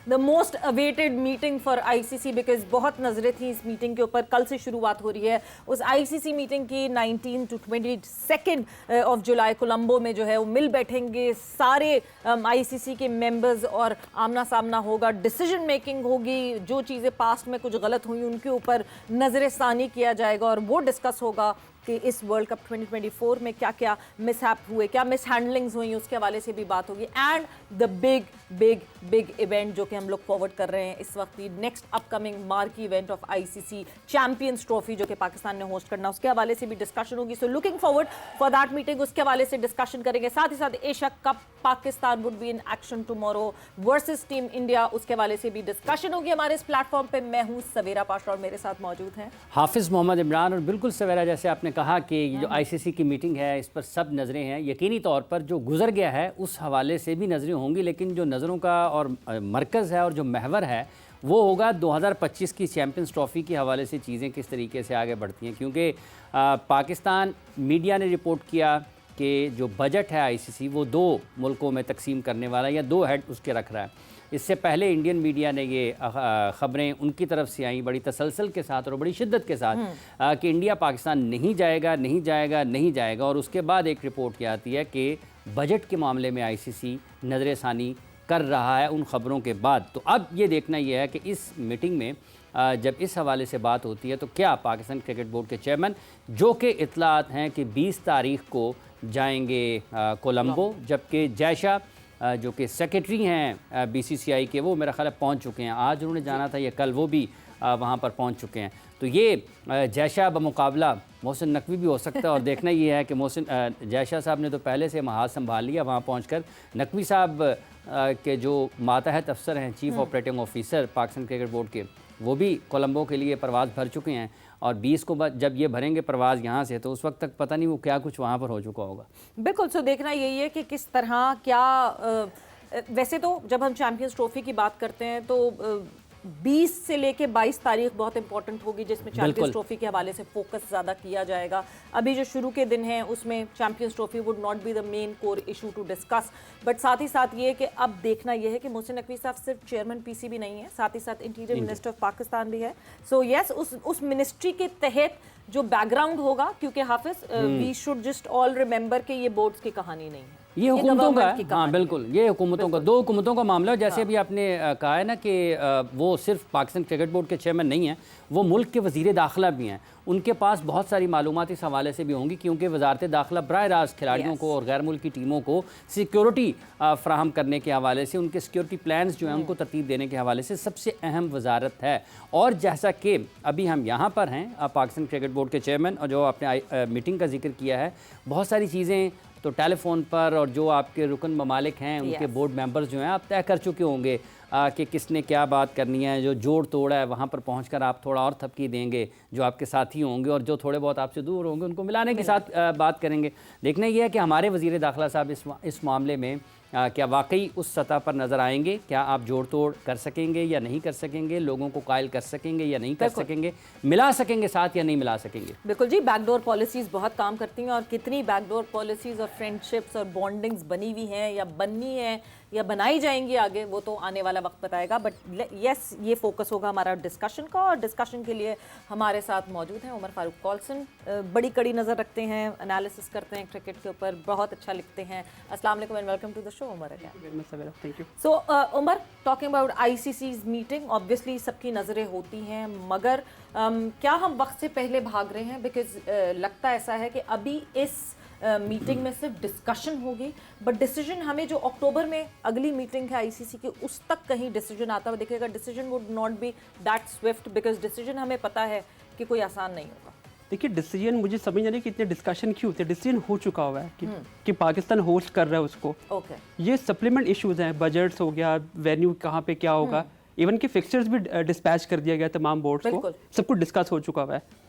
The most awaited meeting for ICC, because बहुत नजरें थी इस मीटिंग के ऊपर। कल से शुरुआत हो रही है उस आईसीसी मीटिंग की। 19 to 22 ऑफ जुलाई कोलंबो में जो है वो मिल बैठेंगे सारे आईसीसी के मेंबर्स और आमना सामना होगा, डिसीजन मेकिंग होगी। जो चीज़ें पास्ट में कुछ गलत हुई उनके ऊपर नजरसानी किया जाएगा और वो डिस्कस होगा कि इस वर्ल्ड कप 2024 में क्या क्या मिसहैप हुए, क्या मिसहैंडलिंग्स हुई, उसके हवाले से भी बात होगी। And the big big big event जो कि हम लोग फॉरवर्ड कर रहे हैं इस वक्त, next upcoming marquee event of ICC champions trophy जो कि पाकिस्तान ने होस्ट करना, उसके हवाले से भी डिस्कशन होगी। So looking forward for that meeting, उसके हवाले से डिस्कशन करेंगे। साथ ही साथ Asia cup Pakistan would be in action tomorrow versus team India, उसके हवाले से भी डिस्कशन होगी हमारे इस प्लेटफॉर्म पे। मैं हूं सवेरा पाशा और मेरे साथ मौजूद हैं हाफिज़ मोहम्मद इमरान। और बिल्कुल सवेरा, जैसे आपने कहा कि ये जो आईसीसी की मीटिंग है इस पर सब नज़रें हैं। यकीनी तौर पर जो गुजर गया है उस हवाले से भी नज़रें होंगी, लेकिन जो नज़रों का और मरकज़ है और जो महवर है वो होगा 2025 की चैंपियंस ट्रॉफ़ी के हवाले से चीज़ें किस तरीके से आगे बढ़ती हैं। क्योंकि पाकिस्तान मीडिया ने रिपोर्ट किया कि जो बजट है आईसीसी वो 2 मुल्कों में तकसीम करने वाला है या 2 हेड उसके रख रहा है। इससे पहले इंडियन मीडिया ने ये ख़बरें उनकी तरफ से आई बड़ी तसलसल के साथ और बड़ी शिद्दत के साथ कि इंडिया पाकिस्तान नहीं जाएगा नहीं जाएगा नहीं जाएगा। और उसके बाद एक रिपोर्ट ये आती है कि बजट के मामले में आईसीसी नज़रसानी कर रहा है उन ख़बरों के बाद। तो अब ये देखना यह है कि इस मीटिंग में जब इस हवाले से बात होती है तो क्या पाकिस्तान क्रिकेट बोर्ड के चेयरमैन, जो कि इतलात हैं कि 20 तारीख को जाएंगे कोलंबो, जबकि जयशा जो कि सेक्रेटरी हैं बीसीसीआई के, वो मेरा ख्याल है पहुंच चुके हैं। आज उन्होंने जाना था या कल, वो भी वहां पर पहुंच चुके हैं। तो ये जयशा बमुकाबला मोहसिन नकवी भी हो सकता है। और देखना ये है कि जयशा साहब ने तो पहले से महाज संभाल लिया वहाँ पहुँचकर। नकवी साहब के जो मातहत अफसर हैं, chief operating officer Pakistan cricket board के, वो भी कोलंबो के लिए परवाज़ भर चुके हैं। और 20 को जब ये भरेंगे परवाज़ यहाँ से, तो उस वक्त तक पता नहीं वो क्या कुछ वहाँ पर हो चुका होगा। बिल्कुल। सो देखना यही है कि किस तरह क्या वैसे तो जब हम चैंपियंस ट्रॉफी की बात करते हैं तो 20 से लेके 22 तारीख बहुत इंपॉर्टेंट होगी, जिसमें चैंपियंस ट्रॉफी के हवाले से फोकस ज़्यादा किया जाएगा। अभी जो शुरू के दिन हैं उसमें Champions Trophy would not be the main core issue to discuss. But साथ ही साथ ये कि अब देखना यह है कि मोहसिन नकवी साहब सिर्फ चेयरमैन पीसीबी नहीं है, साथ ही साथ इंटीरियर मिनिस्टर ऑफ पाकिस्तान भी है। सो यस, उस मिनिस्ट्री के तहत जो बैकग्राउंड होगा, क्योंकि Hafiz we should just all remember कि ये बोर्ड्स की कहानी नहीं है, ये हुकूमतों का है। हाँ बिल्कुल, ये हुकूमतों का, 2 हुकूमतों का मामला है। जैसे अभी आपने कहा है ना कि वो सिर्फ पाकिस्तान क्रिकेट बोर्ड के चेयरमैन नहीं हैं, वो मुल्क के वज़ीर दाखिला भी हैं। उनके पास बहुत सारी मालूमात इस हवाले से भी होंगी, क्योंकि वजारत दाखिला बराह रास्त खिलाड़ियों को और गैर मुल्की टीमों को सिक्योरिटी फ्राहम करने के हवाले से, उनके सिक्योरिटी प्लान्स जो हैं उनको तरतीब देने के हवाले से सबसे अहम वजारत है। और जैसा कि अभी हम यहाँ पर हैं, पाकिस्तान क्रिकेट बोर्ड के चेयरमैन, और जो आपने मीटिंग का जिक्र किया है, बहुत सारी चीज़ें तो टेलीफोन पर, और जो आपके रुकन ममालिक हैं उनके बोर्ड मेंबर्स जो हैं आप तय कर चुके होंगे कि किसने क्या बात करनी है। जो जोड़ तोड़ है वहाँ पर पहुँचकर आप थोड़ा और थपकी देंगे जो आपके साथी होंगे, और जो थोड़े बहुत आपसे दूर होंगे उनको मिलाने के साथ बात करेंगे। देखना यह है कि हमारे वज़ीर दाखिला साहब इस मामले में क्या वाकई उस सतह पर नज़र आएंगे, क्या आप जोड़ तोड़ कर सकेंगे या नहीं कर सकेंगे, लोगों को कायल कर सकेंगे या नहीं कर सकेंगे, मिला सकेंगे साथ या नहीं मिला सकेंगे। बिल्कुल जी, बैकडोर पॉलिसीज़ बहुत काम करती हैं, और कितनी बैकडोर पॉलिसीज़ और फ्रेंडशिप्स और बॉन्डिंग्स बनी हुई हैं या बननी है या बनाई जाएंगी आगे, वो तो आने वाला वक्त बताएगा। बट यस, ये फोकस होगा हमारा डिस्कशन का, और डिस्कशन के लिए हमारे साथ मौजूद हैं उमर फारूक कॉल्सन। बड़ी कड़ी नज़र रखते हैं, एनालिसिस करते हैं क्रिकेट के ऊपर, बहुत अच्छा लिखते हैं। अस्सलाम वालेकुम and welcome to the show Umar. Thank you. So Umar, talking about ICC's meeting, obviously सबकी नज़रें होती हैं, मगर क्या हम वक्त से पहले भाग रहे हैं? बिकॉज लगता ऐसा है कि अभी इस मीटिंग में सिर्फ डिस्कशन होगी, बट डिसीजन हमें जो अक्टूबर में अगली मीटिंग है आईसीसी की, उस तक कहीं डिसीजन आता हुआ दिखेगा। Decision would not B that Swift, because decision हमें पता है कि कोई आसान नहीं होगा। देखिए, डिसीजन मुझे समझ नहीं कि इतने डिस्कशन क्यों थे। डिसीजन हो चुका हुआ है कि पाकिस्तान होस्ट कर रहा है उसको। ये सप्लीमेंट इश्यूज हैं, बजट्स हो गया, वेन्यू कहाँ पे क्या होगा, इवन के फिक्सचर्स भी डिस्पैच कर दिया गया तमाम बोर्ड्स को, सब कुछ डिस्कस हो चुका हुआ है।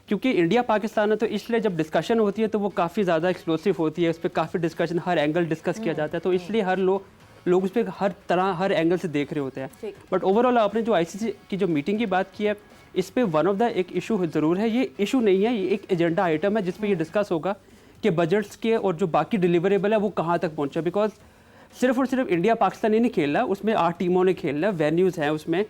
क्योंकि इंडिया पाकिस्तान है तो इसलिए जब डिस्कशन होती है तो वो काफ़ी ज़्यादा एक्सप्लोसिव होती है, उस पर काफ़ी डिस्कशन, हर एंगल डिस्कस किया जाता है, तो इसलिए हर लोग उस पर हर तरह हर एंगल से देख रहे होते हैं। बट ओवरऑल आपने जो आईसीसी की जो मीटिंग की बात की है, इस पे वन ऑफ द एक इशू ज़रूर है। ये इशू नहीं है, ये एक एजेंडा आइटम है जिस पे ये डिस्कस होगा कि बजट्स के और जो बाकी डिलीवरेबल है वो कहाँ तक पहुँचा। बिकॉज सिर्फ और सिर्फ इंडिया पाकिस्तान ही नहीं खेल रहा, उसमें 8 टीमों ने खेलना है, वेन्यूज़ हैं उसमें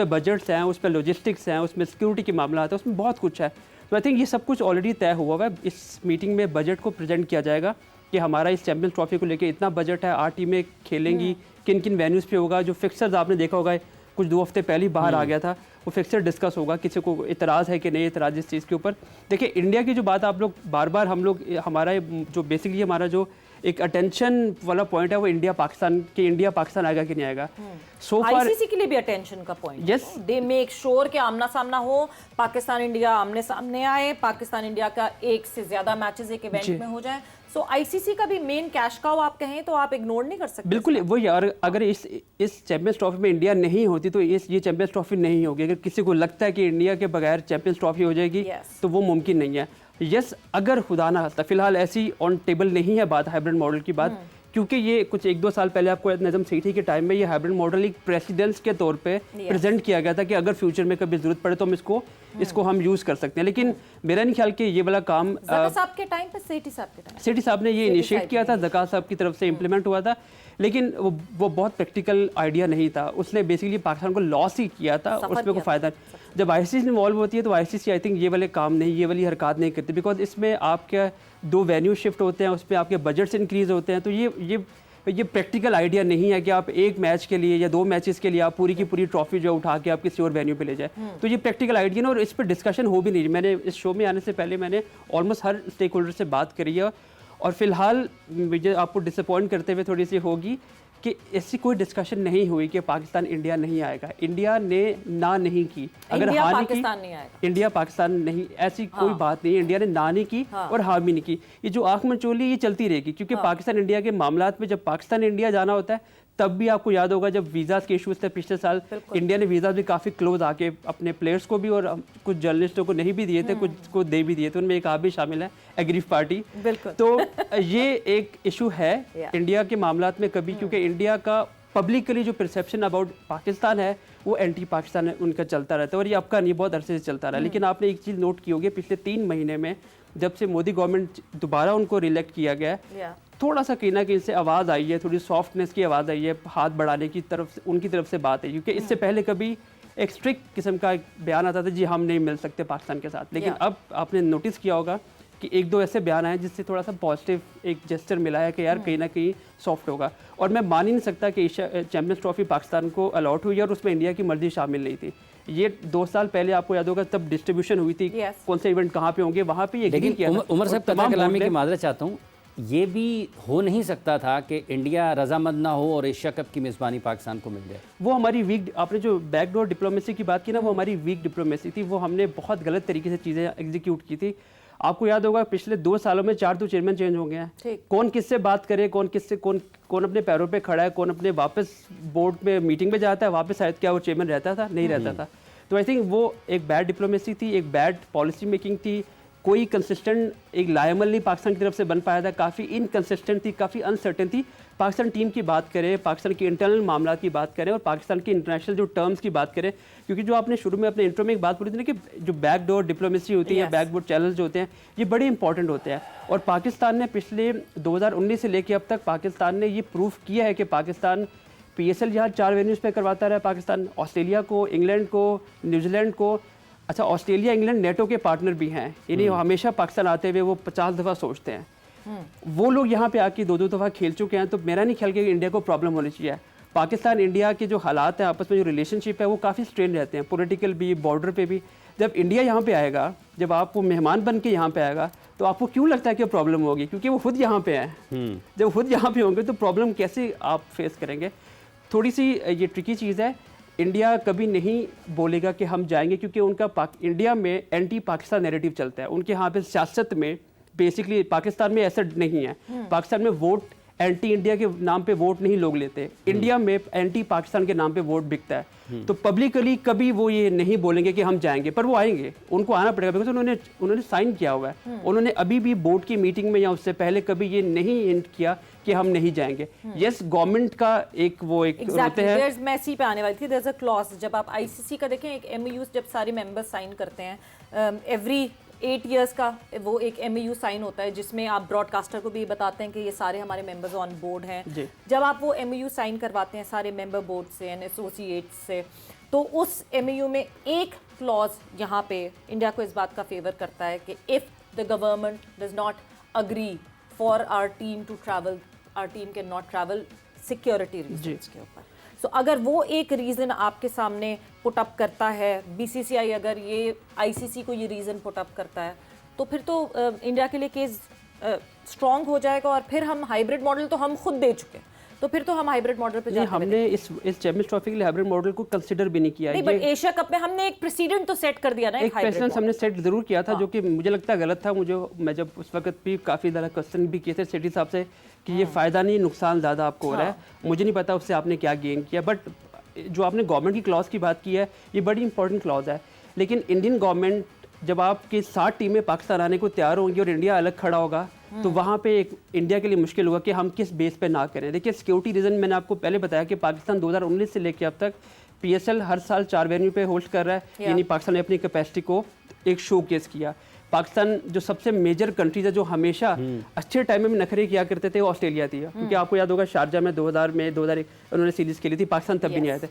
बजट्स हैं, उसमें लॉजिस्टिक्स हैं, उसमें सिक्योरिटी के मामला है, उसमें बहुत कुछ है। तो आई थिंक ये सब कुछ ऑलरेडी तय हुआ है। इस मीटिंग में बजट को प्रेजेंट किया जाएगा कि हमारा इस चैंपियंस ट्रॉफी को लेकर इतना बजट है, 8 टीमें खेलेंगी, किन किन वेन्यूज़ पे होगा। जो फिक्सर्स आपने देखा होगा कुछ 2 हफ्ते पहले ही बाहर आ गया था, वो फिक्सर डिस्कस होगा, किसी को इतराज़ है कि नहीं इतराज़ इस चीज़ के ऊपर। देखिए इंडिया की जो बात आप लोग बार बार हमारा जो बेसिकली हमारा जो एक अटेंशन वाला पॉइंट है वो इंडिया पाकिस्तान आएगा कि नहीं आएगा। सो फार आईसीसी के लिए भी अटेंशन का point, yes, they make sure कि आमना सामना हो, पाकिस्तान इंडिया आमने सामने आए, पाकिस्तान इंडिया का एक से ज्यादा मैचेस एक इवेंट में हो जाए। सो आईसीसी का भी मेन कैश काउ आप कहें तो आप इग्नोर नहीं कर सकते। बिल्कुल वही, और अगर इस चैंपियंस ट्रॉफी में इंडिया नहीं होती तो ये चैंपियंस ट्रॉफी नहीं होगी। अगर किसी को लगता है कि इंडिया के बगैर चैंपियंस ट्रॉफी हो जाएगी तो वो मुमकिन नहीं है। यस, अगर खुदा ना खास्ता फिलहाल ऐसी ऑन टेबल नहीं है बात हाइब्रिड मॉडल की बात, क्योंकि ये कुछ 1-2 साल पहले आपको नजम सेठी के टाइम में ये हाइब्रिड मॉडल एक प्रेसिडेंस के तौर पे प्रेजेंट किया गया था कि अगर फ्यूचर में कभी जरूरत पड़े तो हम इसको हम यूज कर सकते हैं। लेकिन मेरा नहीं ख्याल कि ये वाला काम साहब के टाइम पे सेठी साहब ने ये इनिशिएट किया था, ज़का साहब की तरफ से इम्प्लीमेंट हुआ था, लेकिन वो बहुत प्रैक्टिकल आइडिया नहीं था। उसने बेसिकली पाकिस्तान को लॉस ही किया था, उसमें कोई फायदा। जब आईसीसी इन्वॉल्व होती है तो आईसीसी आई थिंक ये वाले काम नहीं, ये वाली हरकत नहीं करती, बिकॉज इसमें आपके 2 वेन्यू शिफ्ट होते हैं, उसमें आपके बजट्स इंक्रीज होते हैं। तो ये प्रैक्टिकल आइडिया नहीं है कि आप एक मैच के लिए या 2 मैचेस के लिए आप पूरी की पूरी ट्रॉफी जो उठा के आप किसी और वेन्यू पे ले जाए। तो ये प्रैक्टिकल आइडिया ना, और इस पर डिस्कशन हो भी नहीं। मैंने इस शो में आने से पहले मैंने ऑलमोस्ट हर स्टेक होल्डर से बात करी है, और फिलहाल मुझे आपको डिसअपॉइंट करते हुए थोड़ी सी होगी कि ऐसी कोई डिस्कशन नहीं हुई कि पाकिस्तान इंडिया नहीं आएगा। इंडिया ने ना नहीं की, अगर हाँ नहीं की, इंडिया पाकिस्तान नहीं, ऐसी कोई बात नहीं। इंडिया ने ना नहीं की और हाँ भी नहीं की। ये जो आंख मंचोली ये चलती रहेगी, क्योंकि पाकिस्तान इंडिया के मामलात में जब पाकिस्तान इंडिया जाना होता है तब भी आपको याद होगा जब वीज़ाज़ के इश्यूज थे पिछले साल, इंडिया ने वीज़ा भी काफ़ी क्लोज आके अपने प्लेयर्स को भी और कुछ जर्नलिस्टों को नहीं भी दिए थे, कुछ को दे भी दिए थे। उनमें एक आप भी शामिल है, एग्रीफ पार्टी। तो ये एक इशू है इंडिया के मामलात में कभी, क्योंकि इंडिया का पब्लिकली जो परसेप्शन अबाउट पाकिस्तान है वो एंटी पाकिस्तान उनका चलता रहता है, और ये आपका नहीं बहुत अरसे से चलता रहा। लेकिन आपने एक चीज़ नोट की होगी, पिछले 3 महीने में जब से मोदी गवर्नमेंट दोबारा उनको रिलेक्ट किया गया है, थोड़ा सा कहीं ना कहीं से आवाज़ आई है, थोड़ी सॉफ्टनेस की आवाज़ आई है, हाथ बढ़ाने की तरफ से उनकी तरफ से बात है। क्योंकि इससे पहले कभी एक स्ट्रिक्ट किस्म का बयान आता था, जी हम नहीं मिल सकते पाकिस्तान के साथ। लेकिन अब आपने नोटिस किया होगा कि 1-2 ऐसे बयान आए जिससे थोड़ा सा पॉजिटिव एक जेस्चर मिला है कि यार कहीं ना कहीं सॉफ्ट होगा। और मैं मान ही नहीं सकता कि चैंपियंस ट्रॉफी पाकिस्तान को अलॉट हुई और उसमें इंडिया की मर्जी शामिल नहीं थी। ये 2 साल पहले आपको याद होगा तब डिस्ट्रीब्यूशन हुई थी, कौन से इवेंट कहाँ पे होंगे, वहाँ पे ये किया था। उमर साहब कथा कलामी की माजरत चाहता हूँ, ये भी हो नहीं सकता था कि इंडिया रजामंद ना हो और एशिया कप की मेज़बानी पाकिस्तान को मिल जाए। वो हमारी वीक, आपने जो बैकडोर डिप्लोमेसी की बात की ना, वो हमारी वीक डिप्लोमेसी थी। वो हमने बहुत गलत तरीके से चीज़ें एग्जीक्यूट की थी। आपको याद होगा पिछले 2 सालों में 4 तो चेयरमैन चेंज हो गए हैं। कौन किससे बात करे, कौन अपने पैरों पे खड़ा है, कौन अपने वापस बोर्ड में मीटिंग में जाता है, वापस शायद क्या वो चेयरमैन रहता था, नहीं रहता था। तो आई थिंक वो एक बैड डिप्लोमेसी थी, एक बैड पॉलिसी मेकिंग थी। कोई कंसिस्टेंट एक लायमल नहीं पाकिस्तान की तरफ से बन पाया था, काफ़ी इनकंसिस्टेंट थी, काफ़ी अनसर्टेन थी। पाकिस्तान टीम की बात करें, पाकिस्तान के इंटरनल मामला की बात करें और पाकिस्तान के इंटरनेशनल जो टर्म्स की बात करें, क्योंकि जो आपने शुरू में अपने इंट्रो में एक बात बोली थी ना कि जो बैकडोर डिप्लोमेसी होती है या बैकडोर चैनल्स जो होते हैं, ये बड़े इंपॉर्टेंट होते हैं। और पाकिस्तान ने पिछले 2019 से लेकर अब तक पाकिस्तान ने ये प्रूफ किया है कि पाकिस्तान PSL यहाँ 4 वेन्यूज़ पे करवाता रहा। पाकिस्तान ऑस्ट्रेलिया को, इंग्लैंड को, न्यूजीलैंड को, अच्छा ऑस्ट्रेलिया इंग्लैंड नेटो के पार्टनर भी हैं, यानी हमेशा पाकिस्तान आते हुए वो 50 दफ़ा सोचते हैं। वो लोग यहाँ पे आके 2-2 दफ़ा खेल चुके हैं। तो मेरा नहीं ख्याल कि इंडिया को प्रॉब्लम होनी चाहिए। पाकिस्तान इंडिया के जो हालात हैं, आपस में जो रिलेशनशिप है, वो काफ़ी स्ट्रेन रहते हैं, पॉलिटिकल भी, बॉर्डर पे भी। जब इंडिया यहाँ पे आएगा, जब आपको मेहमान बन के यहाँ पे आएगा, तो आपको क्यों लगता है कि प्रॉब्लम होगी? क्योंकि वो खुद यहाँ पे हैं। जब खुद यहाँ पे होंगे तो प्रॉब्लम कैसे आप फेस करेंगे? थोड़ी सी ये ट्रिकी चीज़ है। इंडिया कभी नहीं बोलेगा कि हम जाएंगे, क्योंकि उनका इंडिया में एंटी पाकिस्तान नैरेटिव चलता है। उनके यहाँ पे सियासत में बेसिकली, पाकिस्तान में ऐसा नहीं है। पाकिस्तान में वोट एंटी इंडिया के नाम पे वोट नहीं लोग लेते, इंडिया में एंटी पाकिस्तान के नाम पे वोट बिकता है। तो पब्लिकली कभी वो ये नहीं बोलेंगे कि हम जाएंगे, पर वो आएंगे, उनको आना पड़ेगा, बिकॉज उन्होंने साइन किया हुआ है। उन्होंने अभी भी बोर्ड की मीटिंग में या उससे पहले कभी ये नहीं हिंट किया कि हम नहीं जाएंगे। यस, गवर्नमेंट का एक होते हैं। मैं इसी पे आने वाली थी। देयर इज अ क्लॉज, जब आप आईसीसी का देखें, एक MOU जब सारे मेंबर्स साइन करते हैं, एवरी 8 इयर्स का वो एक MOU साइन होता है जिसमें आप ब्रॉडकास्टर को भी बताते हैं कि ये सारे हमारे मेंबर्स ऑन बोर्ड हैं। जब आप वो MOU साइन करवाते हैं सारे मेंबर बोर्ड से एंड एसोसिएट्स से, तो उस MOU में एक क्लॉज यहाँ पे इंडिया को इस बात का फेवर करता है कि if the government does not agree for our team to travel, our team can not travel security reasons के ऊपर। सो अगर वो एक रीज़न आपके सामने पुट अप करता है, BCCI अगर ये ICC को ये रीज़न पुट अप करता है, तो फिर तो इंडिया के लिए केस स्ट्रॉन्ग हो जाएगा और फिर हम हाइब्रिड मॉडल तो हम खुद दे चुके हैं, तो फिर तो हम हाइब्रिड मॉडल पे जाके हमने इस चैंपियंस ट्रॉफी के लिए हाइब्रिड मॉडल को कंसीडर भी नहीं किया। नहीं, बट एशिया कप में हमने एक प्रेसिडेंट तो सेट कर दिया ना, एक प्रेसिडेंट हमने सेट जरूर किया था, जो कि मुझे लगता है गलत था। मैं जब उस वक्त भी काफ़ी ज़्यादा क्वेश्चन भी किए थे सेठी साहब से कि ये फ़ायदा नहीं नुकसान ज़्यादा आपको हो रहा है। मुझे नहीं पता उससे आपने क्या गेन किया, बट जो आपने गवर्नमेंट की क्लॉज की बात की है ये बड़ी इंपॉर्टेंट क्लॉज है। लेकिन इंडियन गवर्नमेंट जब आपकी 60 टीमें पाकिस्तान आने को तैयार होंगी और इंडिया अलग खड़ा होगा, तो वहाँ पे एक इंडिया के लिए मुश्किल होगा कि हम किस बेस पे ना करें। देखिए सिक्योरिटी रीज़न मैंने आपको पहले बताया कि पाकिस्तान 2019 से लेकर अब तक PSL हर साल 4 वेन्यू पे होस्ट कर रहा है, यानी पाकिस्तान ने अपनी कैपेसिटी को एक शो केस किया। पाकिस्तान जो सबसे मेजर कंट्रीज है जो हमेशा अच्छे टाइम में नखरे किया करते थे, वो ऑस्ट्रेलिया थी, क्योंकि आपको याद होगा शारजा में 2001 उन्होंने सीरीज खेली थी, पाकिस्तान तब भी नहीं आए थे।